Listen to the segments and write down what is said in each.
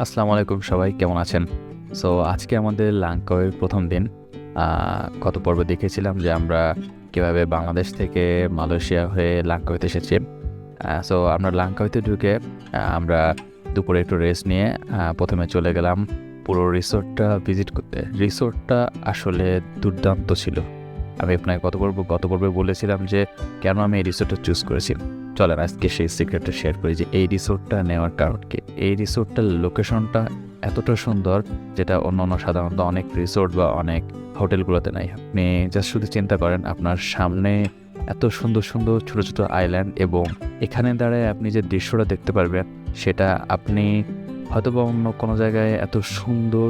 আসসালামু আলাইকুম সবাই, কেমন আছেন? সো আজকে আমাদের লাঙ্কাওয়ের প্রথম দিন। গত পর্বে দেখেছিলাম যে আমরা কীভাবে বাংলাদেশ থেকে মালয়েশিয়া হয়ে লাঙ্কাওয়েতে এসেছি। সো আমরা লাঙ্কাওয়েতে ঢুকে আমরা দুপুরে একটু রেস্ট নিয়ে প্রথমে চলে গেলাম পুরো রিসোর্টটা ভিজিট করতে। রিসোর্টটা আসলে দুর্দান্ত ছিল। আমি আপনাকে গত পর্বে বলেছিলাম যে কেন আমি এই রিসোর্টটা চুজ করেছি। চলেন আজকে সেই সিক্রেটটা শেয়ার করি যে এই রিসোর্টটা নেওয়ার কারণ কি। এই রিসোর্টটার লোকেশনটা এতটা সুন্দর, যেটা অন্য সাধারণত অনেক রিসোর্ট বা অনেক হোটেলগুলোতে নাই। আপনি জাস্ট শুধু চিন্তা করেন, আপনার সামনে এত সুন্দর সুন্দর ছোট ছোট আইল্যান্ড, এবং এখানে দাঁড়ায় আপনি যে দৃশ্যটা দেখতে পারবেন সেটা আপনি হয়তো বা অন্য কোনো জায়গায় এত সুন্দর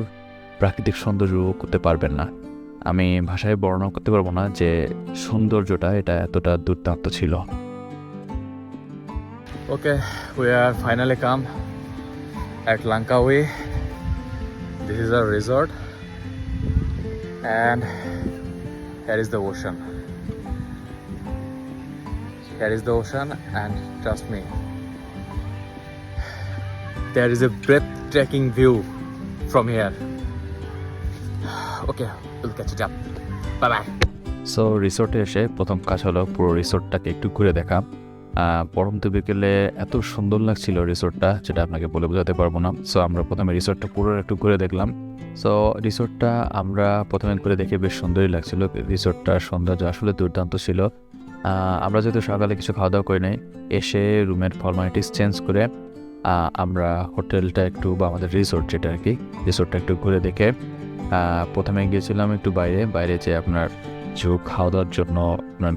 প্রাকৃতিক সৌন্দর্য করতে পারবেন না। আমি ভাষায় বর্ণনা করতে পারবো না যে সৌন্দর্যটা এটা এতটা দুর্দান্ত ছিল। Okay, we are finally come at Langkawi. This is our resort, and here is the ocean. Here is the ocean, and trust me, there is a breathtaking view from here. Okay, we'll catch it up. Bye bye. So রিসোর্টে এসে প্রথম কাজ হলো পুরো রিসোর্টটাকে একটু ঘুরে দেখা। পরন্ত বিকেলে এত সুন্দর লাগছিল রিসোর্টটা, যেটা আপনাকে বলে বোঝাতে পারবো না। সো আমরা প্রথমে রিসোর্টটা পুরো একটু ঘুরে দেখলাম। সো রিসোর্টটা আমরা প্রথমে ঘুরে দেখে বেশ সুন্দরই লাগছিল। রিসোর্টটার সৌন্দর্য আসলে দুর্দান্ত ছিল। আমরা যেহেতু সকালে কিছু খাওয়া দাওয়া করি নাই, এসে রুমের ফর্মালিটিস চেঞ্জ করে আমরা হোটেলটা একটু বা আমাদের রিসোর্ট যেটা আর কি, রিসোর্টটা একটু ঘুরে দেখে প্রথমে গিয়েছিলাম একটু বাইরে যে আপনার কিছু খাওয়া দাওয়ার জন্য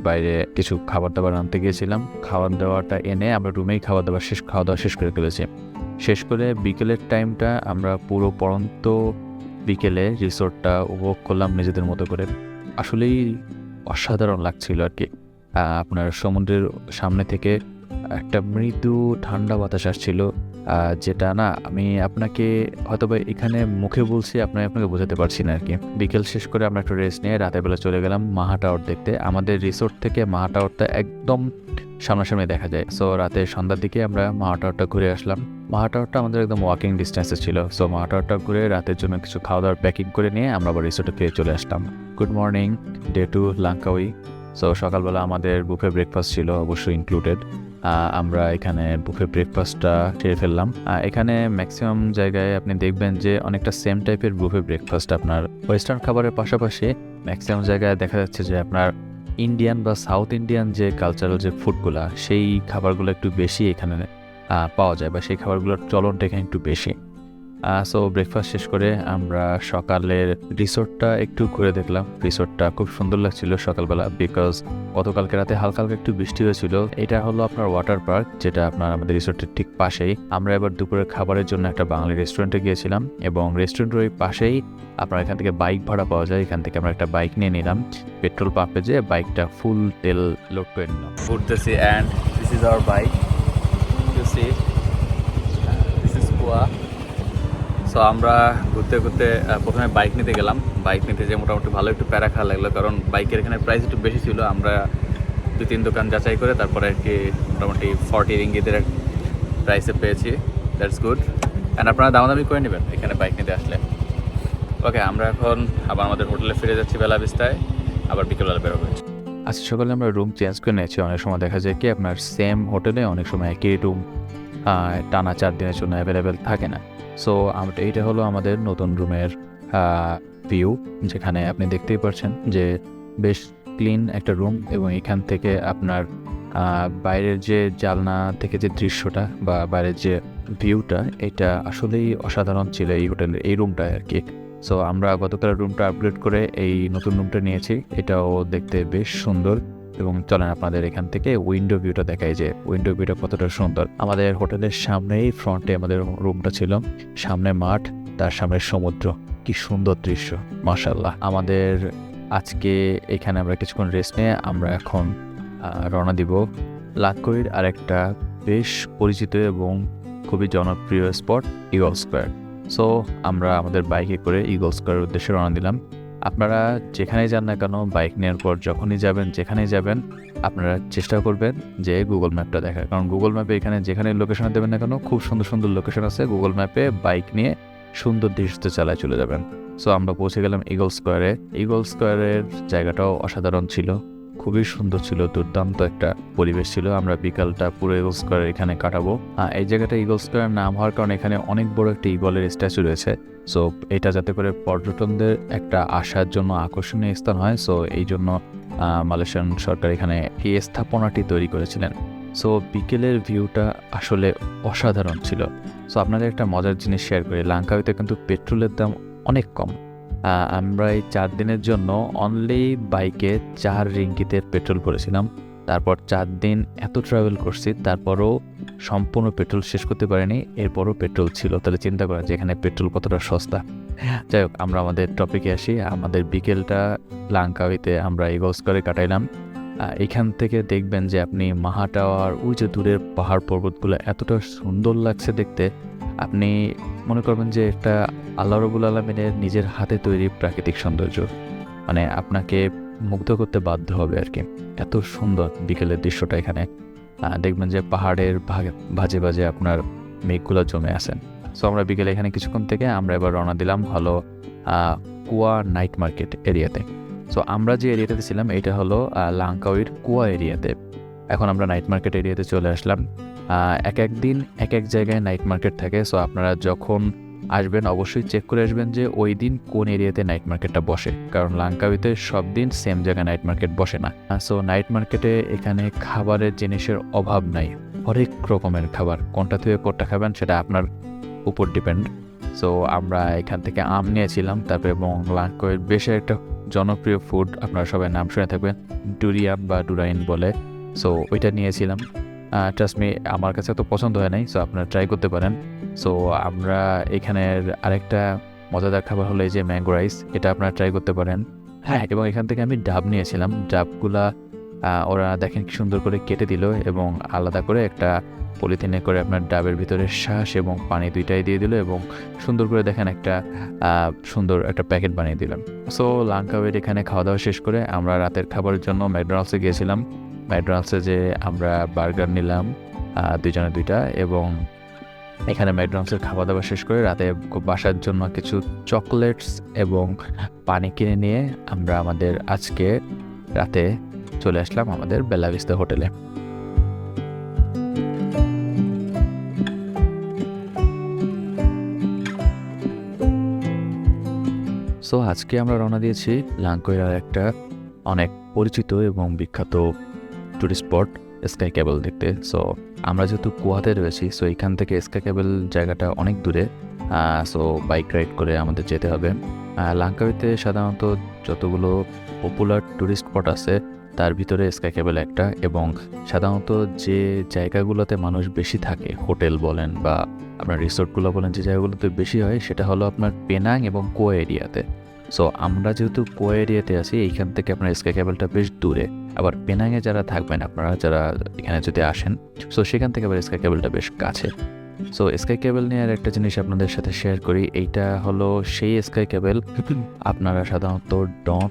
বাইরে কিছু খাবার দাবার আনতে গিয়েছিলাম। খাবার দাওয়াটা এনে আমরা রুমেই খাওয়া দাওয়া শেষ করে ফেলেছি। শেষ করে বিকেলের টাইমটা আমরা পুরো পড়ন্ত বিকেলে রিসোর্টটা উপভোগ করলাম নিজেদের মতো করে। আসলেই অসাধারণ লাগছিল আর কি। আপনার সমুদ্রের সামনে থেকে একটা মৃদু ঠান্ডা বাতাস আসছিল, যেটা না আমি আপনাকে হয়তো বা এখানে মুখে বলছি, আপনাকে বোঝাতে পারছি না আর কি। বিকেল শেষ করে আমরা একটু রেস্ট নিয়ে রাতের বেলা চলে গেলাম মাহা টাওয়ার দেখতে। আমাদের রিসোর্ট থেকে মাহা টাওয়ারটা একদম সামনাসামনি দেখা যায়। সো রাতে সন্ধ্যার দিকে আমরা মাহা টাওয়ারটা ঘুরে আসলাম। মাহা টাওয়ারটা আমাদের একদম ওয়াকিং ডিস্টেন্সে ছিল। সো মাহা টাওয়ারটা ঘুরে রাতের জন্য কিছু খাওয়া দাওয়ার প্যাকিং করে নিয়ে আমরা আবার রিসোর্টে ফিরে চলে আসলাম। Good morning, day 2 Langkawi. So সকালবেলা আমাদের বুফে ব্রেকফাস্ট ছিল অবশ্যই ইনক্লুডেড। আমরা এখানে বুফে ব্রেকফাস্টটা সেরে ফেললাম। এখানে ম্যাক্সিমাম জায়গায় আপনি দেখবেন যে অনেকটা সেম টাইপের বুফে ব্রেকফাস্ট। আপনার ওয়েস্টার্ন খাবারের পাশাপাশি ম্যাক্সিমাম জায়গায় দেখা যাচ্ছে যে আপনার ইন্ডিয়ান বা সাউথ ইন্ডিয়ান যে কালচারাল যে ফুডগুলা, সেই খাবারগুলো একটু বেশি এখানে পাওয়া যায়, বা সেই খাবারগুলোর চলনটা এখানে একটু বেশি। সো ব্রেকফাস্ট শেষ করে আমরা সকালের রিসোর্টটা একটু ঘুরে দেখলাম। রিসোর্টটা খুব সুন্দর লাগছিল সকালবেলা, বিকজ গতকালকে রাতে হালকা হালকা একটু বৃষ্টি হয়েছিল। এটা হলো আপনার ওয়াটার পার্ক, যেটা আপনার আমাদের রিসোর্টের ঠিক পাশেই। আমরা এবার দুপুরের খাবারের জন্য একটা বাঙালি রেস্টুরেন্টে গিয়েছিলাম, এবং রেস্টুরেন্টের ওই পাশেই আপনার এখান থেকে বাইক ভাড়া পাওয়া যায়। এখান থেকে আমরা একটা বাইক নিয়ে নিলাম, পেট্রোল পাম্পে যেয়ে বাইকটা ফুল তেল লোড করে নিলাম। ঘুরতেছি, and this is our bike, you see, this is কুয়া। সো আমরা ঘুরতে ঘুরতে প্রথমে বাইক নিতে গেলাম। বাইক নিতে যে মোটামুটি ভালো একটু প্যারা খাওয়া লাগলো, কারণ বাইকের এখানে প্রাইস একটু বেশি ছিল। আমরা 2-3 দোকান যাচাই করে তারপরে আর কি মোটামুটি 40 রিঙ্গিতের প্রাইসে পেয়েছি। That's good. অ্যান্ড আপনারা দামাদামি করে নেবেন এখানে বাইক নিতে আসলে। ওকে, আমরা এখন আবার আমাদের হোটেলে ফিরে যাচ্ছি বেলা বিস্তায়, আবার বিকেলবেলা বেরোবে। আজকে সকালে আমরা রুম চেঞ্জ করে নিয়েছি। অনেক সময় দেখা যায় কি আপনার সেম হোটেলে অনেক সময় একই রুম টানা 4 দিনের জন্য অ্যাভেলেবেল থাকে না। সো এইটা হলো আমাদের নতুন রুমের ভিউ, যেখানে আপনি দেখতেই পাচ্ছেন যে বেশ ক্লিন একটা রুম, এবং এখান থেকে আপনার বাইরের যে জানলা থেকে যে দৃশ্যটা বা বাইরের যে ভিউটা, এটা আসলেই অসাধারণ ছিল এই হোটেলের এই রুমটায় আর কি। সো আমরা গতকাল রুমটা আপগ্রেড করে এই নতুন রুমটা নিয়েছি। এটাও দেখতে বেশ সুন্দর, এবং চলেন আপনাদের এখান থেকে উইন্ডো ভিউটা দেখাই যে উইন্ডো ভিউটা কতটা সুন্দর। আমাদের হোটেলের সামনেই ফ্রন্টে আমাদের রুমটা ছিল, সামনে মাঠ, তার সামনে সমুদ্র। কি সুন্দর দৃশ্য, মাশাআল্লাহ। আমাদের আজকে এখানে আমরা কিছুক্ষণ রেস্ট নিয়ে আমরা এখন রওনা দিব লাঙ্কাউইর আরেকটা বেশ পরিচিত এবং খুবই জনপ্রিয় স্পট, ইগল স্কোয়ার। সো আমরা আমাদের বাইকে করে ইগল স্কোয়ারের উদ্দেশ্যে রওনা দিলাম। আপনারা যেখানেই যান না কেন বাইক নেওয়ার পর যখনই যাবেন যেখানেই যাবেন আপনারা চেষ্টা করবেন যে গুগল ম্যাপটা দেখার, কারণ গুগল ম্যাপে এখানে যেখানে লোকেশনে দেবেন না কেন খুব সুন্দর সুন্দর লোকেশন আছে। গুগল ম্যাপে বাইক নিয়ে সুন্দর দৃশ্য চালায় চলে যাবেন। সো আমরা পৌঁছে গেলাম ইগল স্কোয়ারে। ইগল স্কোয়ারের জায়গাটাও অসাধারণ ছিল, খুবই সুন্দর ছিল, দুর্দান্ত একটা পরিবেশ ছিল। আমরা বিকালটা পুরো ইগল স্কোয়ার এখানে কাটাবো। এই জায়গাটা ইগল স্কোয়ার নাম হওয়ার কারণে এখানে অনেক বড় একটা ইগলের স্ট্যাচু রয়েছে। সো এটা যাতে করে পর্যটকদের একটা আসার জন্য আকর্ষণীয় স্থান হয়, সো এই জন্য মালয়েশিয়ান সরকার এখানে এই স্থাপনাটি তৈরি করেছিলেন। সো বিকেলের ভিউটা আসলে অসাধারণ ছিল। সো আপনাদের একটা মজার জিনিস শেয়ার করি, লাঙ্কাউইতে কিন্তু পেট্রোলের দাম অনেক কম। আমরা এই 4 দিনের জন্য অনলি বাইকে 4 রিঙ্গিতের পেট্রোল ভরেছিলাম। তারপর 4 দিন এত ট্রাভেল করছি, তারপরও সম্পূর্ণ পেট্রোল শেষ করতে পারিনি, এরপরও পেট্রোল ছিল। তাহলে চিন্তা করা যে এখানে পেট্রোল কতটা সস্তা। যাই হোক, আমরা আমাদের টপিকে আসি। আমাদের বিকেলটা লাঙ্কাউইতে আমরা ইগল স্কোয়ারে কাটাইলাম। এখান থেকে দেখবেন যে আপনি মাহা টাওয়ার, ওই যে দূরের পাহাড় পর্বতগুলো এতটা সুন্দর লাগছে দেখতে, আপনি মনে করবেন যে একটা আল্লাহ রবুল আলমিনের নিজের হাতে তৈরি প্রাকৃতিক সৌন্দর্য, মানে আপনাকে মুগ্ধ করতে বাধ্য হবে আর কি। এত সুন্দর বিকেলের দৃশ্যটা এখানে। দেখবেন যে পাহাড়ের ভাজে ভাজে আপনার মেঘগুলো জমে আসেন। সো আমরা বিকেলে এখানে কিছুক্ষণ থেকে আমরা এবার রওনা দিলাম হলো কুয়া নাইট মার্কেট এরিয়াতে। সো আমরা যে এরিয়াতে ছিলাম এটা হলো লাঙ্কাউইর কুয়া এরিয়াতে। এখন আমরা নাইট মার্কেট এরিয়াতে চলে আসলাম। এক এক দিন এক এক জায়গায় নাইট মার্কেট থাকে। সো আপনারা যখন আসবেন অবশ্যই চেক করে আসবেন যে ওই দিন কোন এরিয়াতে নাইট মার্কেটটা বসে, কারণ লাঙ্কাউইতে সব দিন সেম জায়গায় নাইট মার্কেট বসে না। সো নাইট মার্কেটে এখানে খাবারের জিনিসের অভাব নাই, হরেক রকমের খাবার, কোনটা থেকে কোনটা খাবেন সেটা আপনার উপর ডিপেন্ড। সো আমরা এখান থেকে আম নিয়েছিলাম, তারপরে এবং লাঙ্কাউইর বেশ একটা জনপ্রিয় ফুড, আপনারা সবাই নাম শুনে থাকবেন, ডুরিয়াম বা ডুরাইন বলে। সো ওইটা নিয়েছিলাম। ট্রাস্ট মি, আমার কাছে তো পছন্দ হয় নাই, সো আপনারা ট্রাই করতে পারেন। সো আমরা এখানের আরেকটা মজাদার খাবার হলো এই যে ম্যাঙ্গো রাইস, এটা আপনারা ট্রাই করতে পারেন। হ্যাঁ, এবং এখান থেকে আমি ডাব নিয়েছিলাম। ডাবগুলা ওরা দেখেন কি সুন্দর করে কেটে দিল এবং আলাদা করে একটা পলিথিনে করে আপনার ডাবের ভিতরে শ্বাস এবং পানি দুইটাই দিয়ে দিল এবং সুন্দর করে দেখেন একটা সুন্দর একটা প্যাকেট বানিয়ে দিলাম। সো লাঙ্কাউইর এখানে খাওয়া দাওয়া শেষ করে আমরা রাতের খাবারের জন্য ম্যাকডোনাল্ডসে গিয়েছিলাম। ম্যাকডোনাল্ডসে যে আমরা বার্গার নিলাম 2 জনে 2টা, এবং এখানে ম্যাকডোনাল্ডসের খাওয়া দাওয়া শেষ করে রাতে বাসার জন্য কিছু চকলেটস এবং পানি কিনে নিয়ে আমরা আমাদের আজকে রাতে চলে আসলাম আমাদের বেলা ভিস্তা হোটেলে। সো আজকে আমরা রওনা দিয়েছি লাঙ্কাউইর একটা অনেক পরিচিত এবং বিখ্যাত টুরিস্ট স্পট স্কাই ক্যাবল দেখতে। সো আমরা যেহেতু কুয়াতে রয়েছি, সো এখান থেকে স্কাই ক্যাবল জায়গাটা অনেক দূরে। সো বাইক রাইড করে আমাদের যেতে হবে। লাঙ্কাউইতে সাধারণত যতগুলো পপুলার টুরিস্ট স্পট আছে তার ভিতরে স্কাই ক্যাবল একটা, এবং সাধারণত যে জায়গাগুলোতে মানুষ বেশি থাকে, হোটেল বলেন বা আপনার রিসোর্টগুলো বলেন, যে জায়গাগুলোতে বেশি হয় সেটা হলো আপনার পেনাং এবং কোয়া এরিয়াতে। সো আমরা যেহেতু কোয়া এরিয়াতে আছি, এইখান থেকে আপনার স্কাই ক্যাবলটা বেশ দূরে। আবার পেনাংয়ে যারা থাকবেন, আপনারা যারা এখানে যদি আসেন, সো সেখান থেকে আবার স্কাই ক্যাবলটা বেশ কাছে। সো স্কাই ক্যাবল নিয়ে আর একটা জিনিস আপনাদের সাথে শেয়ার করি, এইটা হলো সেই স্কাই ক্যাবল। আপনারা সাধারণত ডন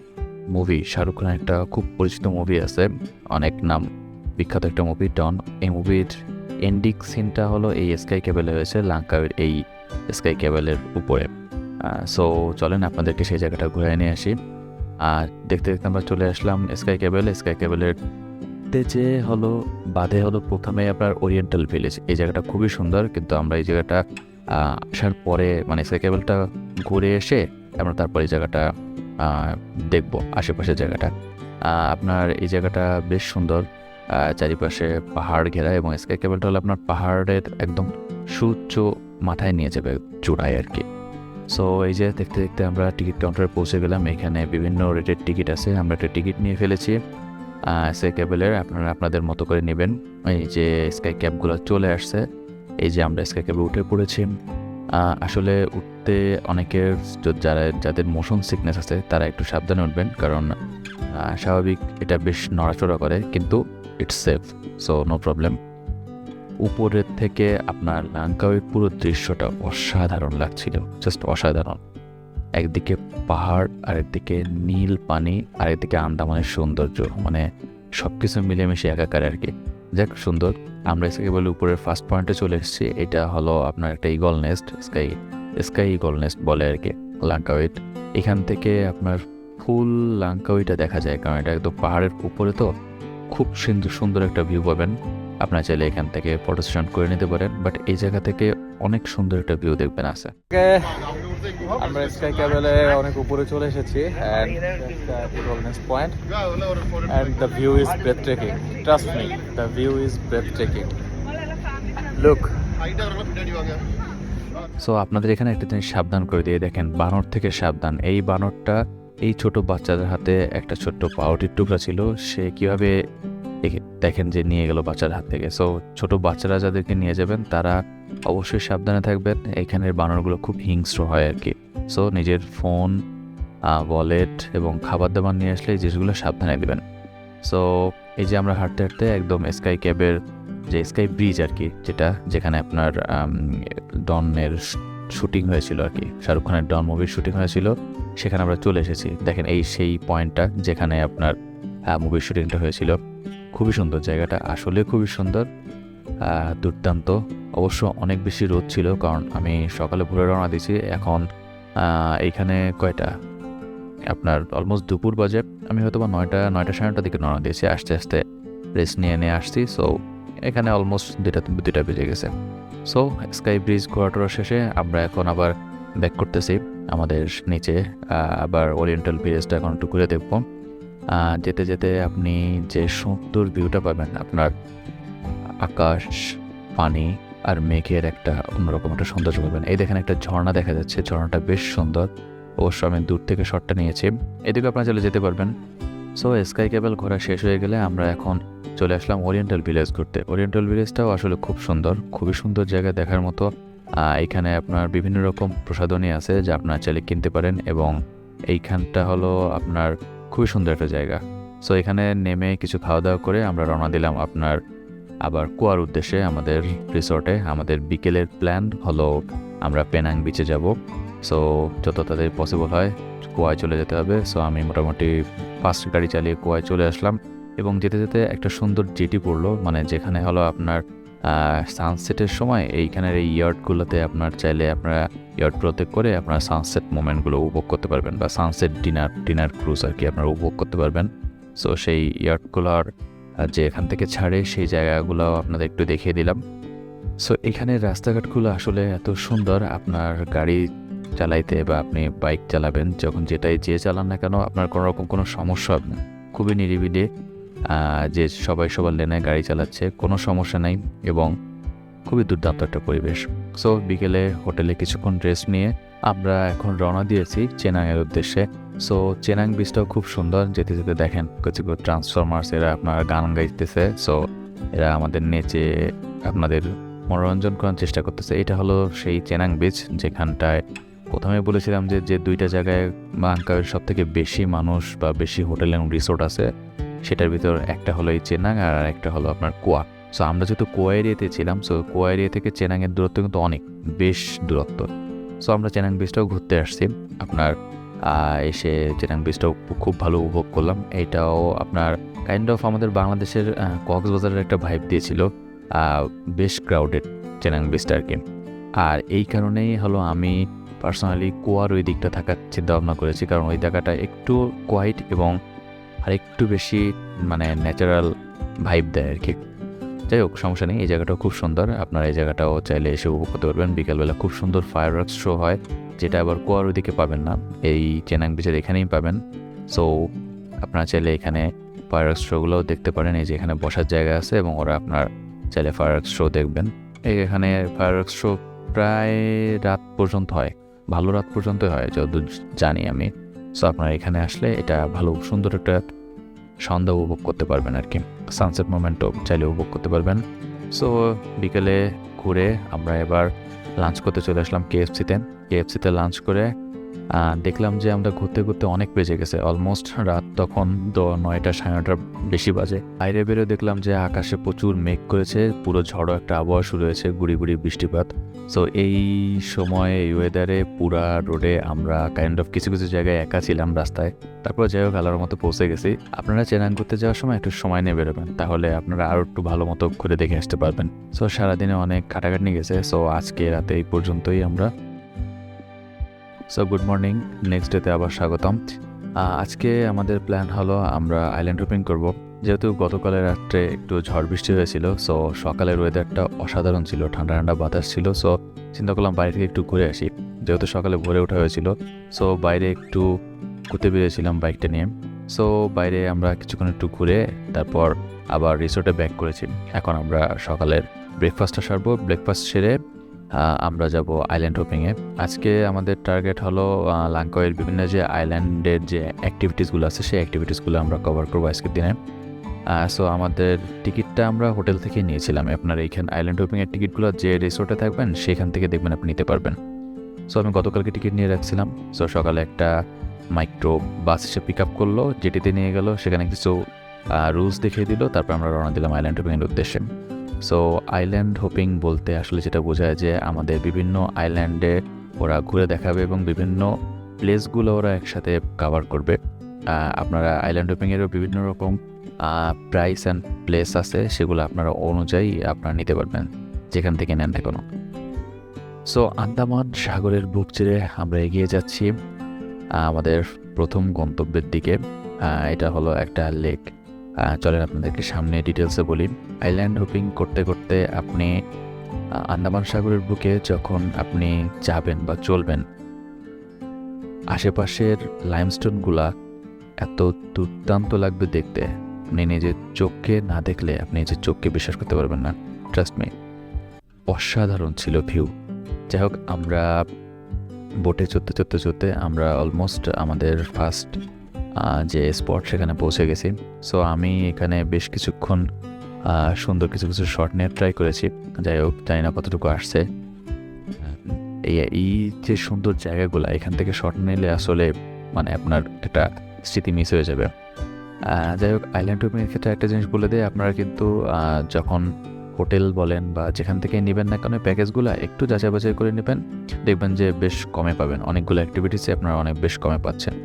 মুভি, শাহরুখ খানের একটা খুব পরিচিত মুভি আছে, অনেক নাম বিখ্যাত একটা মুভি ডন, এই মুভির এন্ডিং সিনটা হলো এই স্কাই ক্যাবলে হয়েছে, লাঙ্কাউইর এই স্কাই ক্যাবলের উপরে। সো চলেন আপনাদেরকে সেই জায়গাটা ঘুরে নিয়ে আসি। আর দেখতে দেখতে আমরা চলে আসলাম স্কাই ক্যাবল। স্কাই ক্যাবলের যে হলো বাদে হলো প্রথমে আপনার ওরিয়েন্টাল ভিলেজ, এই জায়গাটা খুবই সুন্দর, কিন্তু আমরা এই জায়গাটা আসার পরে মানে স্কাই ক্যাবলটা ঘুরে এসে আমরা তারপর এই জায়গাটা দেখবো, আশেপাশের জায়গাটা। আপনার এই জায়গাটা বেশ সুন্দর, চারিপাশে পাহাড় ঘেরা, এবং স্কাই ক্যাবলটা হলো আপনার পাহাড়ের একদম সুউচ্চ মাথায় নিয়ে যাবে চূড়ায় আর কি। সো এই যে দেখতে দেখতে আমরা টিকিট কাউন্টারে পৌঁছে গেলাম। এখানে বিভিন্ন রেটের টিকিট আছে, আমরা একটা টিকিট নিয়ে ফেলেছি স্কাই ক্যাবলের, আপনারা আপনাদের মতো করে নেবেন। এই যে স্কাই ক্যাবগুলো চলে আসছে, এই যে আমরা স্কাই ক্যাবে উঠে পড়েছি। আসলে উঠতে অনেকের যাদের মোশন সিকনেস আছে তারা একটু সাবধানে উঠবেন, কারণ স্বাভাবিক এটা বেশ নড়াচড়া করে, কিন্তু it's safe, so no problem. উপরের থেকে আপনার লাঙ্কাউইর পুরো দৃশ্যটা অসাধারণ লাগছিল, জাস্ট অসাধারণ। একদিকে পাহাড়, আরেকদিকে নীল পানি, আরেকদিকে আন্দামানের সৌন্দর্য, মানে সব কিছু মিলেমিশে একাকার আর কি। যাক সুন্দর। আমরা একেবারে উপরের ফার্স্ট পয়েন্টে চলে এসেছি। এটা হলো আপনার একটা eagle nest, sky eagle nest বলে আর কি, লাঙ্কাউইট। এখান থেকে আপনার ফুল লাঙ্কাউইটা দেখা যায়, কারণ এটা একদম পাহাড়ের উপরে, তো খুব সুন্দর একটা ভিউ পাবেন। আপনার চাইলে এখান থেকে ফটো সেশন করে নিতে পারেন, বাট এই জায়গা থেকে অনেক সুন্দর একটা ভিউ দেখবেন আছে। আমরা স্কাই ক্যাবেলে অনেক উপরে চলে এসেছি and that's the Eagle Nest point and the view is breathtaking. Trust me, the view is breathtaking. Look. So আপনাদের এখানে একটা জিনিস সাবধান করে দিয়ে দেখেন, বানর থেকে সাবধান। এই বানরটা এই ছোট বাচ্চাদের হাতে একটা ছোট্ট পাউরুটির টুকরা ছিল, সে কীভাবে দেখেন যে নিয়ে গেল বাচ্চার হাত থেকে। সো ছোট বাচ্চারা যাদেরকে নিয়ে যাবেন তারা অবশ্যই সাবধানে থাকবেন। এখানের বানরগুলো খুব হিংস্র হয় আর কি। সো নিজের ফোন, ওয়ালেট এবং খাবার দাবার নিয়ে আসলে এই জিনিসগুলো সাবধানে দেবেন। সো এই যে আমরা হাঁটতে হাঁটতে একদম স্কাই ক্যাবের যে স্কাই ব্রিজ আর কি, যেখানে আপনার ডনের শুটিং হয়েছিল আর কি, শাহরুখ খানের ডন মুভির শুটিং হয়েছিল, সেখানে আমরা চলে এসেছি। দেখেন এই সেই পয়েন্টটা যেখানে আপনার মুভির শুটিংটা হয়েছিল। খুবই সুন্দর জায়গাটা, আসলে খুবই সুন্দর, দুর্দান্ত। অবশ্য অনেক বেশি রোদ ছিল, কারণ আমি সকালে ভোরে রওনা দিয়েছি। এখন এইখানে কয়টা আপনার অলমোস্ট দুপুর বাজে। আমি হয়তো বা 9টা 9:30 দিকে রওনা দিয়েছি, আস্তে আস্তে রেস্ট নিয়ে আসছি। সো এখানে অলমোস্ট 2টা বেজে গেছে। সো স্কাই ব্রিজ ঘোরাটোরা শেষে আমরা এখন আবার ব্যাক করতেছি আমাদের নিচে। আবার ওরিয়েন্টাল ভিলেজটা এখন একটু ঘুরে দেখব। যেতে যেতে আপনি যে সুন্দর ভিউটা পাবেন, আপনার আকাশ, পানি আর মেঘের একটা অন্যরকম একটা সৌন্দর্য পাবেন। এই দেখেন একটা ঝর্ণা দেখা যাচ্ছে, ঝর্ণাটা বেশ সুন্দর। অবশ্য আমি দূর থেকে শটটা নিয়েছি, এদিকে আপনারা চলে যেতে পারবেন। সো স্কাই ক্যাবেল ঘোরা শেষ হয়ে গেলে আমরা এখন চলে আসলাম ওরিয়েন্টাল ভিলেজ ঘুরতে। ওরিয়েন্টাল ভিলেজটাও আসলে খুব সুন্দর, খুবই সুন্দর জায়গা দেখার মতো। এইখানে আপনার বিভিন্ন রকম প্রসাধনী আছে যা আপনারা চাইলে কিনতে পারেন, এবং এইখানটা হলো আপনার খুবই সুন্দর একটা জায়গা। সো এখানে নেমে কিছু খাওয়া দাওয়া করে আমরা রওনা দিলাম আপনার আবার কুয়ার উদ্দেশ্যে আমাদের রিসোর্টে। আমাদের বিকেলের প্ল্যান হলো আমরা পেনাং বিচে যাব। সো যত তাদের পসিবল হয় কুয়ায় চলে যেতে হবে। সো আমি মোটামুটি ফাস্ট গাড়ি চালিয়ে কুয়ায় চলে আসলাম, এবং যেতে যেতে একটা সুন্দর জেটি পড়লো, মানে যেখানে হলো আপনার সানসেটের সময় এইখানের এই ইয়ার্ডগুলোতে আপনার চাইলে আপনারা ইয়ার্ডগুলোতে করে আপনার সানসেট মোমেন্টগুলো উপভোগ করতে পারবেন, বা সানসেট ডিনার ক্রুজ আর কি আপনারা উপভোগ করতে পারবেন। সো সেই ইয়ার্ডগুলোর যে এখান থেকে ছাড়ে সেই জায়গাগুলো আপনাদের একটু দেখিয়ে দিলাম। সো এখানের রাস্তাঘাটগুলো আসলে এত সুন্দর, আপনার গাড়ি চালাইতে বা আপনি বাইক চালাবেন, যখন যেটাই যে চালান না কেন আপনার কোনো রকম কোনো সমস্যা হবে না। খুবই নিরিবিলি, যে সবার লেনে গাড়ি চালাচ্ছে, কোনো সমস্যা নেই, এবং খুবই দুর্দান্ত একটা পরিবেশ। সো বিকেলে হোটেলে কিছুক্ষণ রেস্ট নিয়ে আমরা এখন রওনা দিয়েছি চেনাংয়ের উদ্দেশ্যে। সো চেনাং বিচটাও খুব সুন্দর। যেতে যেতে দেখেন কিছু ট্রান্সফরমার্স, এরা আপনার গান গাইতেছে। সো এরা আমাদের নেচে আপনাদের মনোরঞ্জন করার চেষ্টা করতেছে। এটা হলো সেই চেনাং বিচ, যেখানটায় প্রথমে বলেছিলাম যে 2টা জায়গায় লাঙ্কাউইর সব থেকে বেশি মানুষ বা বেশি হোটেল এবং রিসোর্ট আছে, সেটার ভিতর একটা হলো এই চেনাং আর একটা হলো আপনার কুয়া। সো আমরা যেহেতু কুয়া এরিয়াতে ছিলাম, সো কুয়া এরিয়া থেকে চেনাংয়ের দূরত্ব কিন্তু অনেক বেশ দূরত্ব। সো আমরা চেনাং বিচটাও ঘুরতে আসছি, আপনার এসে চেনাং বিচটাও খুব ভালো উপভোগ করলাম। এইটাও আপনার কাইন্ড অফ আমাদের বাংলাদেশের কক্সবাজারের একটা ভাইব দিয়েছিল, বেশ ক্রাউডেড চেনাং বিচটা আর কি। আর এই কারণেই হলো আমি পার্সোনালি কুয়ার ওই দিকটা থাকার চিন্তা ভাবনা করেছি, কারণ ওই জায়গাটা একটু কোয়াইট এবং আর একটু বেশি মানে ন্যাচারাল ভাইব দেয় আর কি। যাই হোক, সমস্যা নেই, এই জায়গাটাও খুব সুন্দর। আপনারা এই জায়গাটাও চাইলে এসে উপভোগ করতে পারবেন। বিকেলবেলা খুব সুন্দর ফায়ারওয়ার্কস শো হয়, যেটা আবার কুয়ার ওইদিকে পাবেন না, এই চেনাং বিচের এখানেই পাবেন। সো আপনারা চাইলে এখানে ফায়ারওয়ার্কস শোগুলোও দেখতে পারেন। এই যে এখানে বসার জায়গা আছে, এবং ওরা আপনার চাইলে ফায়ারওয়ার্কস শো দেখবেন। এখানে ফায়ারওয়ার্কস শো প্রায় রাত পর্যন্ত হয়, ভালো রাত পর্যন্ত হয় যতদূর জানি আমি। সো আপনারা এখানে আসলে এটা ভালো সুন্দর একটা সন্ধ্যা উপভোগ করতে পারবেন আর কি, সানসেট মোমেন্টও চাইলে উপভোগ করতে পারবেন। সো বিকেলে ঘুরে আমরা এবার লাঞ্চ করতে চলে আসলাম কেএফসিতে লাঞ্চ করে দেখলাম যে আমরা ঘুরতে ঘুরতে অনেক বেজে গেছে, অলমোস্ট রাত তখন 9টা 9:30 বেশি বাজে। বাইরে বেরো দেখলাম যে আকাশে প্রচুর মেঘ করেছে, পুরো ঝড়ো একটা আবহাওয়া শুরু হয়েছে, গুড়ি গুড়ি বৃষ্টিপাত। সো এই সময় এই ওয়েদারে পুরা রোডে আমরা কাইন্ড অফ কিছু কিছু জায়গায় একা ছিলাম রাস্তায়। তারপর যাই হোক আল্লাহর মতো পৌঁছে গেছি। আপনারা চেনাং করতে যাওয়ার সময় একটু সময় নিয়ে বেরোবেন, তাহলে আপনারা আরও একটু ভালো মতো ঘুরে দেখে আসতে পারবেন। সো সারাদিনে অনেক কাটাকাটি গেছে। সো আজকে রাতে এই পর্যন্তই আমরা। সো গুড মর্নিং, নেক্সট ডেতে আবার স্বাগতম। আজকে আমাদের প্ল্যান হলো আমরা আইল্যান্ড হপিং করব। যেহেতু গতকালের রাত্রে একটু ঝড় বৃষ্টি হয়েছিল, সো সকালের ওয়েদারটা অসাধারণ ছিল, ঠান্ডা ঠান্ডা বাতাস ছিল। সো চিন্তা করলাম বাইরে থেকে একটু ঘুরে আসি, যেহেতু সকালে ভোরে ওঠা হয়েছিল। সো বাইরে একটু ঘুরতে বেরিয়েছিলাম বাইকটা নিয়ে। সো বাইরে আমরা কিছুক্ষণ একটু ঘুরে তারপর আবার রিসোর্টে ব্যাক করেছি। এখন আমরা সকালের ব্রেকফাস্টটা সারবো। ব্রেকফাস্ট সেরে আমরা যাব আইল্যান্ড হপিংয়ে। আজকে আমাদের টার্গেট হলো লাঙ্কয়ের বিভিন্ন যে আইল্যান্ডের যে অ্যাক্টিভিটিসগুলো আছে সেই অ্যাক্টিভিটিসগুলো আমরা কভার করবো আজকের দিনে। সো আমাদের টিকিটটা আমরা হোটেল থেকে নিয়েছিলাম। আপনার এইখানে আইল্যান্ড হপিংয়ের টিকিটগুলো যে রিসোর্টে থাকবেন সেখান থেকে দেখবেন আপনি নিতে পারবেন। সো আমি গতকালকে টিকিট নিয়ে রাখছিলাম। সো সকালে একটা মাইক্রো বাস এসে পিক আপ করলো, যেটিতে নিয়ে গেল, সেখানে কিছু রুলস দেখিয়ে দিল, তারপর আমরা রওনা দিলাম আইল্যান্ড হপিংয়ের উদ্দেশ্যে। সো আইল্যান্ড হোপিং বলতে আসলে যেটা বোঝায় যে আমাদের বিভিন্ন আইল্যান্ডে ওরা ঘুরে দেখাবে এবং বিভিন্ন প্লেসগুলো ওরা একসাথে কভার করবে। আপনারা আইল্যান্ড হোপিংয়েরও বিভিন্ন রকম প্রাইস অ্যান্ড প্লেস আছে, সেগুলো আপনারা অনুযায়ী আপনারা নিতে পারবেন যেখান থেকে নেন না কোনো। সো আন্দামান সাগরের বুক চিরে আমরা এগিয়ে যাচ্ছি আমাদের প্রথম গন্তব্যের দিকে। এটা হলো একটা লেক। চলেন আপনাদেরকে সামনে ডিটেলসে বলি। আইল্যান্ড হোপিং করতে করতে আপনি আন্দামান সাগরের বুকে যখন আপনি যাবেন বা চলবেন, আশেপাশের লাইমস্টোনগুলা এত দুর্দান্ত লাগবে দেখতে, আপনি নিজের চোখকে না দেখলে আপনি নিজের চোখকে বিশ্বাস করতে পারবেন না। ট্রাস্ট মি, অসাধারণ ছিল ভিউ। যাই হোক, আমরা বোটে চড়তে আমরা অলমোস্ট আমাদের ফার্স্ট যে স্পট সেখানে পৌঁছে গেছি। সো আমি এখানে বেশ কিছুক্ষণ সুন্দর কিছু কিছু শট নিয়ে ট্রাই করেছি। যাই হোক, জানি না কতটুকু আসছে। এই যে সুন্দর জায়গাগুলো, এখান থেকে শট নিলে আসলে মানে আপনার একটা স্মৃতি মিস হয়ে যাবে। যাই হোক, আইল্যান্ড হোপিংয়ের ক্ষেত্রে একটা জিনিস বলে দেয়, আপনারা কিন্তু যখন হোটেল বলেন বা যেখান থেকে নেবেন না কেন প্যাকেজগুলো একটু যাচাই বাছাই করে নেবেন, দেখবেন যে বেশ কমে পাবেন। অনেকগুলো অ্যাক্টিভিটিসে আপনারা অনেক বেশ কমে পাচ্ছেন।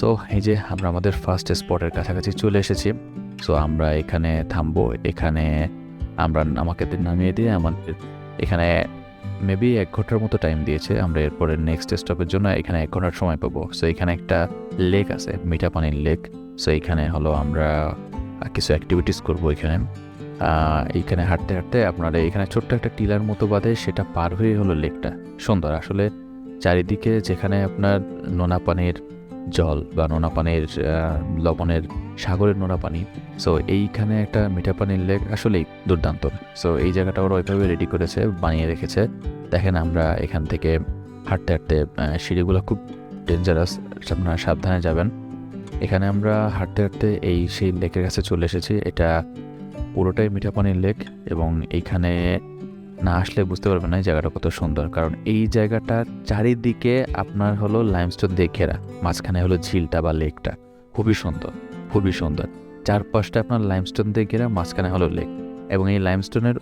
সো এই যে আমরা আমাদের ফার্স্ট স্পটের কাছাকাছি চলে এসেছি। সো আমরা এখানে থামবো। এখানে আমাকে নামিয়ে দিয়ে আমাদের এখানে মেবি 1 ঘন্টার মতো টাইম দিয়েছে। আমরা এরপরে নেক্সট স্টপের জন্য এখানে 1 ঘন্টার সময় পাবো। সো এখানে একটা লেক আছে, মিঠা পানির লেক। সো এইখানে হলো আমরা কিছু অ্যাক্টিভিটিস করবো। এইখানে হাঁটতে হাঁটতে আপনারা এখানে ছোট্ট একটা টিলার মতো বাঁধে, সেটা পার হয়ে হলো লেকটা। সুন্দর আসলে চারিদিকে, যেখানে আপনার নোনা পানির জল বা নোনা পানির লবণের সাগরের নোনা পানি। সো এইখানে একটা মিঠা পানির লেক, আসলেই দুর্দান্ত। সো এই জায়গাটা ওরা ওইভাবে রেডি করেছে, বানিয়ে রেখেছে। দেখেন আমরা এখান থেকে হাঁটতে হাঁটতে, সিঁড়িগুলো খুব ডেঞ্জারাস, আপনারা সাবধানে যাবেন। এখানে আমরা হাঁটতে হাঁটতে সেই লেকের কাছে চলে এসেছি। এটা পুরোটাই মিঠা পানির লেক এবং এইখানে না আসলে বুঝতে পারবেন না এই জায়গাটা কত সুন্দর, কারণ এই জায়গাটার চারিদিকে আপনার হলো লাইমস্টোন দিয়ে ঘেরা, মাঝখানে হলো ঝিলটা বা লেকটা। খুবই সুন্দর, খুবই সুন্দর। চারপাশটা আপনার লাইমস্টোন দিয়ে ঘেরা, মাঝখানে হলো লেক এবং এই লাইমস্টোনের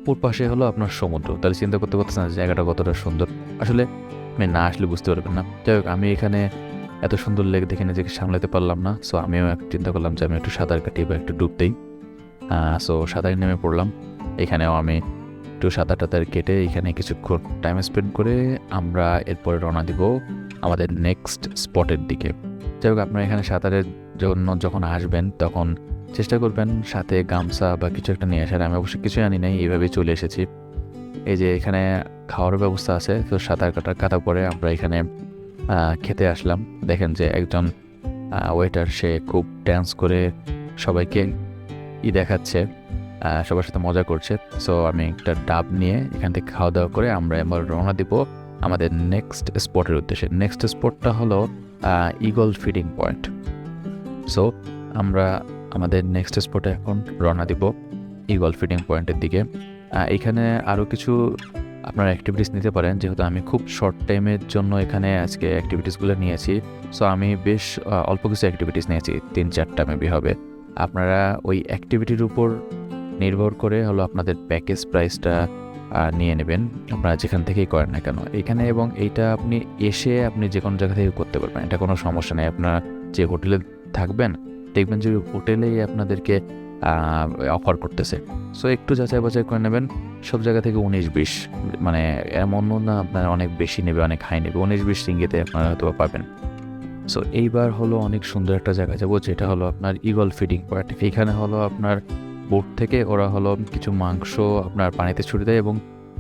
উপর পাশে হলো আপনার সমুদ্র। তাহলে চিন্তা করতে পারতেছেন না জায়গাটা কতটা সুন্দর। আসলে আপনি না আসলে বুঝতে পারবেন না। যাই হোক, আমি এখানে এত সুন্দর লেক দেখে নিজেকে সামলাতে পারলাম না। সো আমিও চিন্তা করলাম যে আমি একটু সাঁতার কাটি বা একটু ডুব দিই। সো সাঁতারে নেমে পড়লাম। এখানেও আমি একটু সাঁতার কেটে এখানে কিছুক্ষণ টাইম স্পেন্ড করে আমরা এরপরে রওনা দিব আমাদের নেক্সট স্পটের দিকে। যাই হোক, আপনারা এখানে সাঁতারের জন্য যখন আসবেন তখন চেষ্টা করবেন সাথে গামছা বা কিছু একটা নিয়ে আসার। আমি অবশ্যই কিছুই আনি নাই, এইভাবেই চলে এসেছি। এই যে এখানে খাওয়ার ব্যবস্থা আছে। তো সাঁতার কাটা পরে আমরা এখানে খেতে আসলাম। দেখেন যে একজন ওয়েটার, সে খুব ড্যান্স করে সবাইকে দেখাচ্ছে, সবার সাথে মজা করছে। সো আমি একটা ডাব নিয়ে এখান থেকে খাওয়া দাওয়া করে আমরা এবার রওনা দিব আমাদের নেক্সট স্পটের উদ্দেশ্যে। নেক্সট স্পটটা হলো ইগল ফিডিং পয়েন্ট। সো আমরা আমাদের নেক্সট স্পটে এখন রওনা দিব ইগল ফিডিং পয়েন্টের দিকে। এখানে আরও কিছু আপনারা অ্যাক্টিভিটিস নিতে পারেন, যেহেতু আমি খুব শর্ট টাইমের জন্য এখানে আজকে অ্যাক্টিভিটিসগুলো নিয়েছি। সো আমি বেশ অল্প কিছু অ্যাক্টিভিটিস নিয়েছি, 3-4টা মেবি হবে। আপনারা ওই অ্যাক্টিভিটির উপর নির্ভর করে হলো আপনাদের প্যাকেজ প্রাইসটা নিয়ে নেবেন, আপনারা যেখান থেকেই করেন না কেন এখানে। এবং এইটা আপনি এসে আপনি যে কোনো জায়গা থেকে করতে পারবেন, এটা কোনো সমস্যা নেই। আপনারা যে হোটেলে থাকবেন দেখবেন যে হোটেলেই আপনাদেরকে অফার করতেছে। সো একটু যাচাই বাছাই করে নেবেন। সব জায়গা থেকে 19-20, মানে এমনও না আপনার অনেক বেশি নেবে অনেক হাই নেবে, 19-20 রিঙ্গিতে আপনারা হয়তো পাবেন। সো এইবার হলো অনেক সুন্দর একটা জায়গা যাবো, যেটা হলো আপনার ঈগল ফিডিং পয়েন্ট। এখানে হলো আপনার বোট থেকে ওরা হলো কিছু মাংস আপনার পানিতে ছুটে দেয় এবং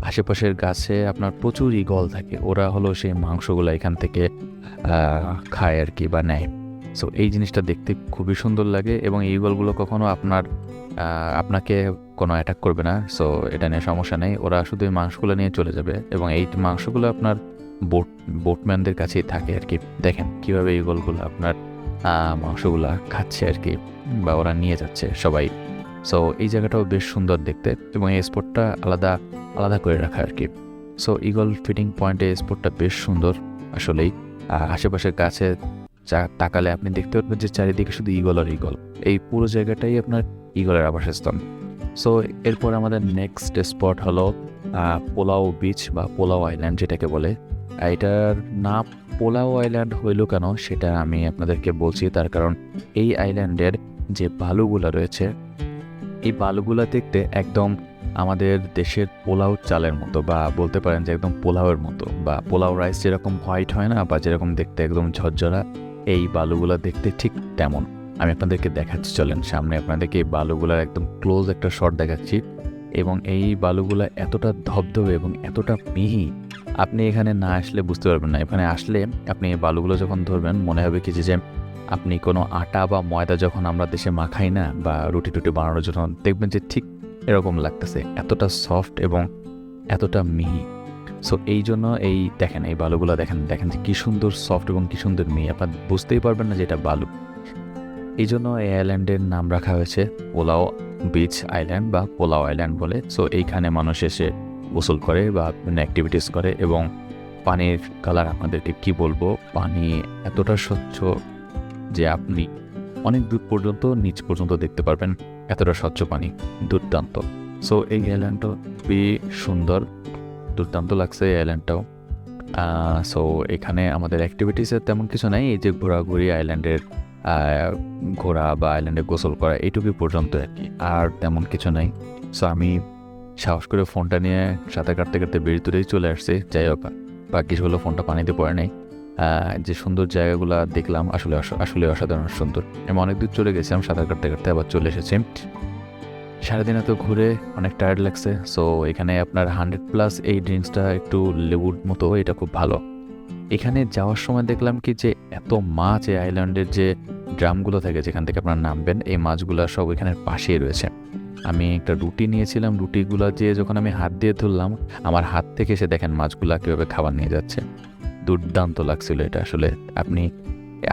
আশেপাশের গাছে আপনার প্রচুর ঈগল থাকে, ওরা হলো সেই মাংসগুলো এখান থেকে খায় আর কি বা নেয়। সো এই জিনিসটা দেখতে খুবই সুন্দর লাগে এবং এই ঈগলগুলো কখনো আপনাকে কোনো অ্যাটাক করবে না। সো এটা নিয়ে সমস্যা নেই, ওরা শুধু এই মাংসগুলো নিয়ে চলে যাবে এবং এই মাংসগুলো আপনার বোটম্যানদের কাছেই থাকে আর কি। দেখেন কীভাবে ঈগলগুলো আপনার মাংসগুলো খাচ্ছে আর কি, বা ওরা নিয়ে যাচ্ছে সবাই। সো এই জায়গাটাও বেশ সুন্দর দেখতে এবং এই স্পটটা আলাদা আলাদা করে রাখা আর কি। সো ঈগল ফিডিং পয়েন্টে স্পটটা বেশ সুন্দর আসলেই। আশেপাশের গাছে তাকালে আপনি দেখতে পারবেন যে চারিদিকে শুধু ঈগল আর ঈগল, এই পুরো জায়গাটাই আপনার ঈগলের আবাসস্থল। সো এরপর আমাদের নেক্সট স্পট হলো পোলাও বিচ বা পোলাও আইল্যান্ড যেটাকে বলে। এটার নাম পোলাও আইল্যান্ড হইল কেন সেটা আমি আপনাদেরকে বলছি। তার কারণ এই আইল্যান্ডের যে বালুগুলো রয়েছে, এই বালুগুলা দেখতে একদম আমাদের দেশের পোলাও চালের মতো, বা বলতে পারেন যে একদম পোলাওয়ের মতো, বা পোলাও রাইস যেরকম হোয়াইট হয় না, বা যেরকম দেখতে একদম ঝরঝরা, এই বালুগুলা দেখতে ঠিক তেমন। আমি আপনাদেরকে দেখাচ্ছি, চলেন সামনে আপনাদেরকে এই বালুগুলার একদম ক্লোজ একটা শট দেখাচ্ছি। এবং এই বালুগুলা এতটা ধবধবে এবং এতটা মিহি, আপনি এখানে না আসলে বুঝতে পারবেন না। এখানে আসলে আপনি এই বালুগুলো যখন ধরবেন মনে হবে কি যে আপনি কোনো আটা বা ময়দা যখন আমরা দেশে মাখাই না, বা রুটি টুটি বানানোর জন্য, দেখবেন যে ঠিক এরকম লাগতেছে, এতটা সফট এবং এতটা মিহি। সো এই জন্য এই দেখেন এই বালুগুলো দেখেন যে কী সুন্দর সফট এবং কী সুন্দর মিহি, আপনার বুঝতেই পারবেন না যে এটা বালু। এই জন্য এই আইল্যান্ডের নাম রাখা হয়েছে পোলাও বিচ আইল্যান্ড বা পোলাও আইল্যান্ড বলে। সো এইখানে মানুষ এসে গোসল করে বা বিভিন্ন অ্যাক্টিভিটিস করে এবং পানির কালার আপনাদেরকে কি বলবো, পানি এতটা স্বচ্ছ যে আপনি অনেক দূর পর্যন্ত নিচ পর্যন্ত দেখতে পারবেন, এতটা স্বচ্ছ পানি, দুর্দান্ত। সো এই আইল্যান্ডটা খুবই সুন্দর, দুর্দান্ত লাগছে এই আইল্যান্ডটাও। সো এখানে আমাদের অ্যাক্টিভিটিসের তেমন কিছু নাই, এই যে ঘোরাঘুরি, আইল্যান্ডের ঘোরা বা আইল্যান্ডে গোসল করা, এইটুকুই পর্যন্ত আর কি, আর তেমন কিছু নাই। সো আমি সাহস করে ফোনটা নিয়ে সাঁতার কাটতে কাটতে বেরিয়ে তুলেই চলে আসছি। যাই হোক, বা কিছু হলো ফোনটা পানিতে পড়ে নাই। যে সুন্দর জায়গাগুলো দেখলাম আসলে অসাধারণ সুন্দর। আমি অনেক দূর চলে গেছিলাম সাঁতার কাটতে কাটতে, আবার চলে এসেছি। সারাদিন এত ঘুরে অনেক টায়ার্ড লাগছে। সো এখানে আপনার 100+ এই ড্রিঙ্কসটা একটু লেবুর মতো, এটা খুব ভালো। এখানে যাওয়ার সময় দেখলাম কি যে এত মাছ, এই আইল্যান্ডের যে ড্রামগুলো থাকে যেখান থেকে আপনারা নামবেন, এই মাছগুলো সব এখানের পাশেই রয়েছে। আমি একটা রুটি নিয়েছিলাম, রুটিগুলো যে যখন আমি হাত দিয়ে ধরলাম, আমার হাত থেকে এসে দেখেন মাছগুলা কীভাবে খাবার নিয়ে যাচ্ছে। দুর্দান্ত লাগছিল এটা আসলে। আপনি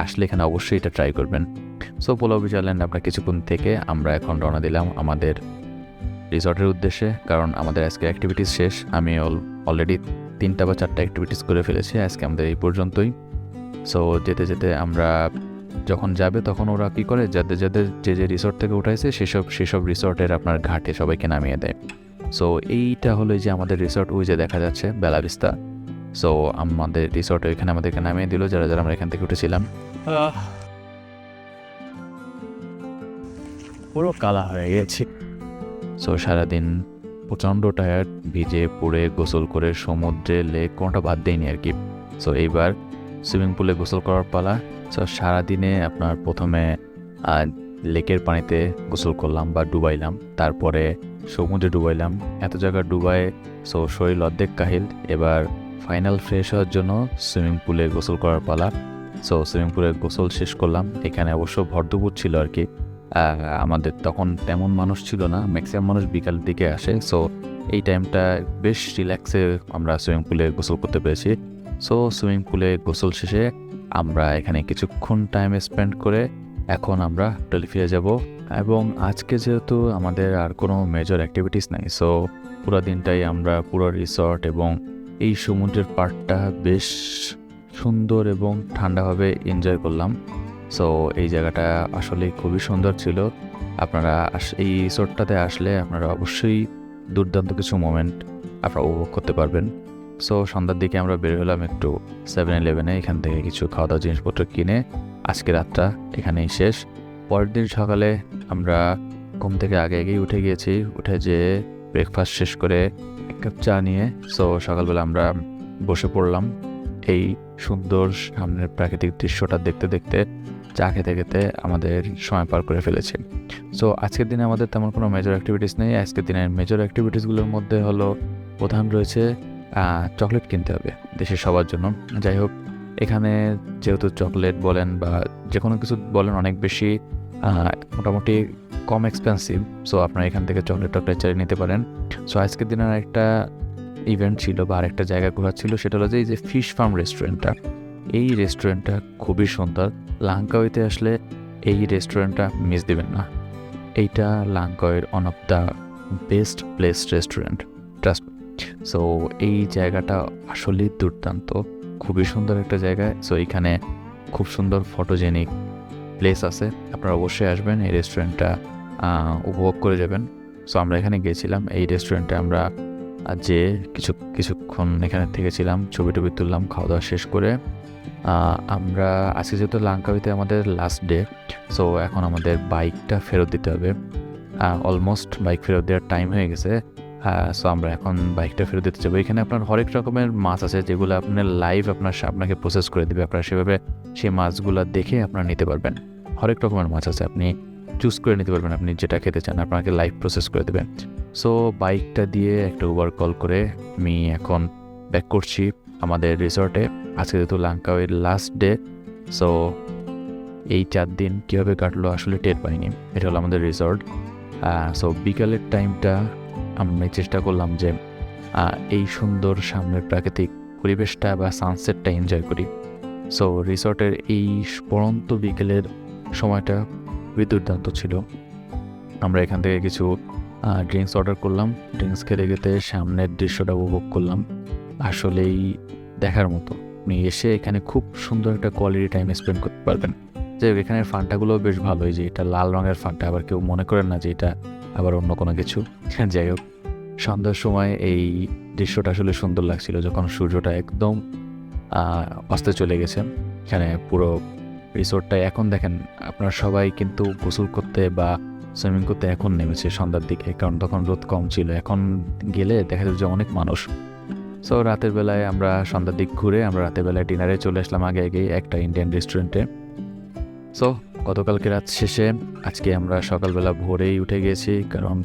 আসলে এখানে অবশ্যই এটা ট্রাই করবেন। সো পোলাও বিচ আইল্যান্ড আমরা কিছুক্ষণ থেকে আমরা এখন রওনা দিলাম আমাদের রিসর্টের উদ্দেশ্যে, কারণ আমাদের আজকে অ্যাক্টিভিটিস শেষ। আমি অলরেডি 3টা বা 4টা অ্যাক্টিভিটিস করে ফেলেছি আজকে আমাদের এই পর্যন্তই। সো যেতে যেতে আমরা যখন যাবে তখন ওরা কী করে, যাদের যে রিসর্ট থেকে উঠাইছে সেসব রিসর্টের আপনার ঘাটে সবাইকে নামিয়ে দেয়। সো এইটা হলো যে আমাদের রিসর্ট, ওই যে দেখা যাচ্ছে বেলা ভিস্তা। সো আমাদের রিসর্টে ওইখানে আমাদেরকে নামিয়ে দিল যারা আমরা এখান থেকে উঠেছিলাম। পুরো কালা হয়ে গেছি। সো সারাদিন প্রচণ্ড টায়ার্ড, ভিজে পুড়ে গোসল করে সমুদ্রে লেক কোনোটা বাদ দেয়নি আর কি। সো এইবার সুইমিং পুলে গোসল করার পালা। সো সারাদিনে আপনার প্রথমে লেকের পানিতে গোসল করলাম বা ডুবাইলাম, তারপরে সমুদ্রে ডুবাইলাম, এত জায়গা ডুবাই। সো শরীর অর্ধেক কাহিল। এবার ফাইনাল ফ্রেশ হওয়ার জন্য সুইমিং পুলে গোসল করার পালা। সো সুইমিং পুলে গোসল শেষ করলাম। এখানে অবশ্য ভরদুপুর ছিল আর কি, আমাদের তখন তেমন মানুষ ছিল না, ম্যাক্সিমাম মানুষ বিকালের দিকে আসে। সো এই টাইমটা বেশ রিল্যাক্সে আমরা সুইমিং পুলে গোসল করতে পেরেছি। সো সুইমিং পুলে গোসল শেষে আমরা এখানে কিছুক্ষণ টাইম স্পেন্ড করে এখন আমরা হোটেলে ফিরে যাব। এবং আজকে যেহেতু আমাদের আর কোনো মেজর অ্যাক্টিভিটিস নাই, সো পুরো দিনটাই আমরা পুরো রিসর্ট এবং এই সমুদ্রের পাড়টা বেশ সুন্দর এবং ঠান্ডাভাবে এনজয় করলাম। সো এই জায়গাটা আসলে খুবই সুন্দর ছিল। আপনারা এই রিসোর্টটাতে আসলে আপনারা অবশ্যই দুর্দান্ত কিছু মোমেন্ট আপনারা উপভোগ করতে পারবেন। সো সন্ধ্যার দিকে আমরা বের হলাম একটু 7-11-এ, এখান থেকে কিছু খাওয়া দাওয়া জিনিসপত্র কিনে আজকে রাতটা এখানেই শেষ। পরের দিন সকালে আমরা ঘুম থেকে আগেই উঠে গিয়েছি, উঠে যেয়ে ব্রেকফাস্ট শেষ করে এক কাপ চা নিয়ে সো সকালবেলা আমরা বসে পড়লাম এই সুন্দর সামনের প্রাকৃতিক দৃশ্যটা দেখতে দেখতে, চা খেতে খেতে আমাদের সময় পার করে ফেলেছি। সো আজকের দিনে আমাদের তেমন কোনো মেজর অ্যাক্টিভিটিস নেই। আজকের দিনের মেজর অ্যাক্টিভিটিসগুলোর মধ্যে হলো প্রধান রয়েছে চকলেট কিনতে হবে দেশের সবার জন্য। যাই হোক, এখানে যেহেতু চকলেট বলেন বা যে কোনো কিছু বলেন অনেক বেশি মোটামুটি কম এক্সপেন্সিভ, সো আপনারা এখান থেকে চকলেট চালিয়ে নিতে পারেন। সো আজকের দিনের একটা ইভেন্ট ছিল বা আরেকটা জায়গা ঘোরা ছিল, সেটা হলো যে এই যে ফিশ ফার্ম রেস্টুরেন্টটা। এই রেস্টুরেন্টটা খুবই সুন্দর। লাঙ্কাউইতে আসলে এই রেস্টুরেন্টটা মিস দিবেন না। এইটা লাঙ্কাউইয়ের one of the best place restaurant, trust. So এই জায়গাটা আসলেই দুর্দান্ত, খুবই সুন্দর একটা জায়গায়। সো এইখানে খুব সুন্দর ফটোজেনিক প্লেস আছে, আপনারা অবশ্যই আসবেন, এই রেস্টুরেন্টটা উপভোগ করে যাবেন। সো আমরা এখানে গিয়েছিলাম, এই রেস্টুরেন্টে আমরা যে কিছুক্ষণ এখানে থেকেছিলাম, ছবি টবি তুললাম। খাওয়া দাওয়া শেষ করে আমরা আজকে যেহেতু লাঙ্কাউইতে আমাদের লাস্ট ডে, সো এখন আমাদের বাইকটা ফেরত দিতে হবে। অলমোস্ট বাইক ফেরত দেওয়ার টাইম হয়ে গেছে। সো আমরা এখন বাইকটা ফেরত দিতে যাবো। এখানে আপনার হরেক রকমের মাছ আছে যেগুলো আপনার লাইভ আপনাকে প্রসেস করে দেবে। আপনারা সেভাবে সেই মাছগুলো দেখে আপনারা নিতে পারবেন। হরেক রকমের মাছ আছে, আপনি চুজ করে নিতে পারবেন আপনি যেটা খেতে চান, আপনাকে লাইভ প্রসেস করে দেবেন। সো বাইকটা দিয়ে একটা উবার কল করে আমি এখন ব্যাক করছি আমাদের রিসর্টে। আজকে যেহেতু লাঙ্কাউইয়ের লাস্ট ডে, সো এই 4 দিন কীভাবে কাটলো আসলে টের পাইনি। এটা হলো আমাদের রিসর্ট। সো বিকালের টাইমটা আমি চেষ্টা করলাম যে এই সুন্দর সামনের প্রাকৃতিক পরিবেশটা বা সানসেটটা এনজয় করি। সো রিসর্টের এই পড়ন্ত বিকেলের সময়টা খুবই দুর্দান্ত ছিল। আমরা এখান থেকে কিছু ড্রিঙ্কস অর্ডার করলাম, ড্রিঙ্কস খেতে খেতে সামনের দৃশ্যটা উপভোগ করলাম। আসলেই দেখার মতো। আপনি এসে এখানে খুব সুন্দর একটা কোয়ালিটি টাইম স্পেন্ড করতে পারবেন। যাই হোক, এখানের ফান্টাগুলোও বেশ ভালোই, যে এটা লাল রঙের ফান্টা, আবার কেউ মনে করেন না যে এটা আবার অন্য কোনো কিছু। যাই হোক, সন্ধ্যার সময় এই দৃশ্যটা আসলে সুন্দর লাগছিল, যখন সূর্যটা একদম অস্তে চলে গেছে। এখানে পুরো রিসোর্টটায় এখন দেখেন আপনারা সবাই কিন্তু গোসল করতে বা সুইমিং করতে এখন নেমেছে সন্ধ্যার দিকে, কারণ তখন রোদ কম ছিল। এখন গেলে দেখা যাবে যে অনেক মানুষ। সো রাতের বেলায় আমরা সন্ধ্যার দিক ঘুরে আমরা রাতের বেলায় ডিনারে চলে আসলাম আগেই একটা ইন্ডিয়ান রেস্টুরেন্টে। সো গতকালকে রাত শেষে আজকে আমরা সকালবেলা ভোরেই উঠে গেছি, কারণ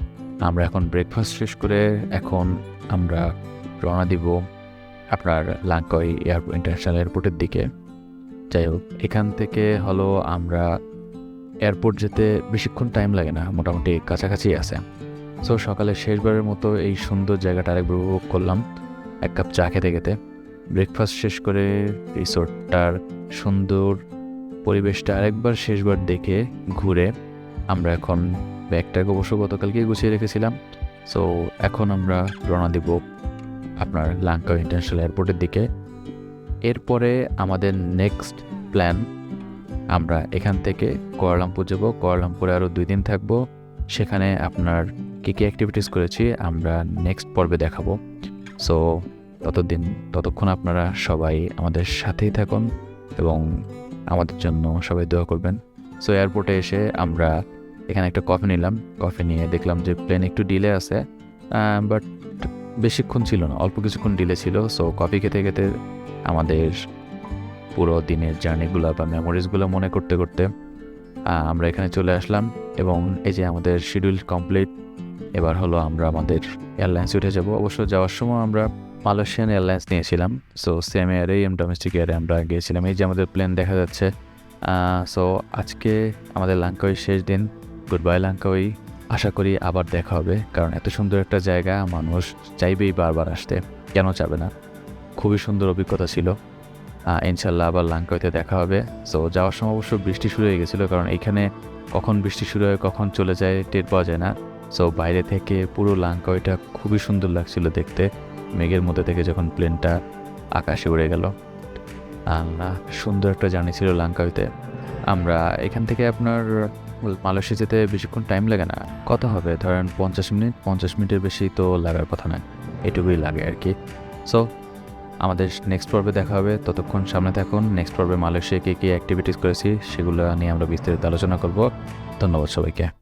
আমরা এখন ব্রেকফাস্ট শেষ করে এখন আমরা রওনা দিব আপনার লাঙ্কাউই ইন্টারন্যাশনাল এয়ারপোর্টের দিকে। যাই হোক, এখান থেকে হলো আমরা এয়ারপোর্ট যেতে বেশিক্ষণ টাইম লাগে না, মোটামুটি কাছাকাছি আছে। সো সকালে শেষবারের মতো এই সুন্দর জায়গাটা আরেকবার উপভোগ করলাম এক কাপ চা খেতে খেতে। ব্রেকফাস্ট শেষ করে রিসোর্টটার সুন্দর পরিবেশটা আরেকবার শেষবার দেখে ঘুরে আমরা এখন ব্যাগটাকে অবশ্য গতকালকেই গুছিয়ে রেখেছিলাম। সো এখন আমরা রওনা দিব আপনার লাঙ্কাউই ইন্টারন্যাশনাল এয়ারপোর্টের দিকে। এরপরে আমাদের নেক্সট প্ল্যান, আমরা এখান থেকে কুয়ালালামপুর যাব। কুয়ালালামপুরে আরও 2 দিন থাকবো। সেখানে আপনার কী কী অ্যাক্টিভিটিস করেছি আমরা নেক্সট পর্বে দেখাবো। সো ততক্ষণ আপনারা সবাই আমাদের সাথেই থাকুন এবং আমাদের জন্য সবাই দোয়া করবেন। সো এয়ারপোর্টে এসে আমরা এখানে একটা কফি নিলাম। কফি নিয়ে দেখলাম যে প্লেন একটু ডিলে আছে, বাট বেশিক্ষণ ছিল না, অল্প কিছুক্ষণ ডিলে ছিল। সো কফি খেতে খেতে আমাদের পুরো দিনের জার্নিগুলো বা মেমোরিজগুলো মনে করতে করতে আমরা এখানে চলে আসলাম এবং এই যে আমাদের শিডিউল কমপ্লিট। এবার হলো আমরা আমাদের এয়ারলাইন্সে উঠে যাব। অবশ্য যাওয়ার সময় আমরা মালয়েশিয়ান এয়ারলাইন্স নিয়েছিলাম। সো সেম এয়ারেই ডোমেস্টিক এয়ারে আমরা গিয়েছিলাম। এই যে আমাদের প্লেন দেখা যাচ্ছে। সো আজকে আমাদের লাঙ্কাউই শেষ দিন। Good bye Langkawi. আশা করি আবার দেখা হবে, কারণ এত সুন্দর একটা জায়গা মানুষ চাইবেই বারবার আসতে, কেন চাবে না। খুবই সুন্দর অভিজ্ঞতা ছিল। ইনশাল্লাহ আবার লাঙ্কাউইতে দেখা হবে। সো যাওয়ার সময় অবশ্য বৃষ্টি শুরু হয়ে গেছিলো, কারণ এইখানে কখন বৃষ্টি শুরু হয় কখন চলে যায় টের পাওয়া যায় না। সো বাইরে থেকে পুরো লাঙ্কাউইটা খুবই সুন্দর লাগছিল দেখতে, মেঘের মধ্যে থেকে যখন প্লেনটা আকাশে উড়ে গেল। সুন্দর একটা জার্নি ছিল লাঙ্কাউইতে। আমরা এখান থেকে আপনার মালয়েশিয়া যেতে বেশিক্ষণ টাইম লাগে না, কত হবে ধরেন 50 মিনিটের বেশি তো লাগার কথা নয়। এটুকুই লাগে আর কি। সো আমাদের নেক্সট পর্বে দেখা হবে, ততক্ষণ সামনে থাকুন। নেক্সট পর্বে মালয়েশিয়ায় কী কী অ্যাক্টিভিটিস করেছি সেগুলো নিয়ে আমরা বিস্তারিত আলোচনা করব। ধন্যবাদ সবাইকে।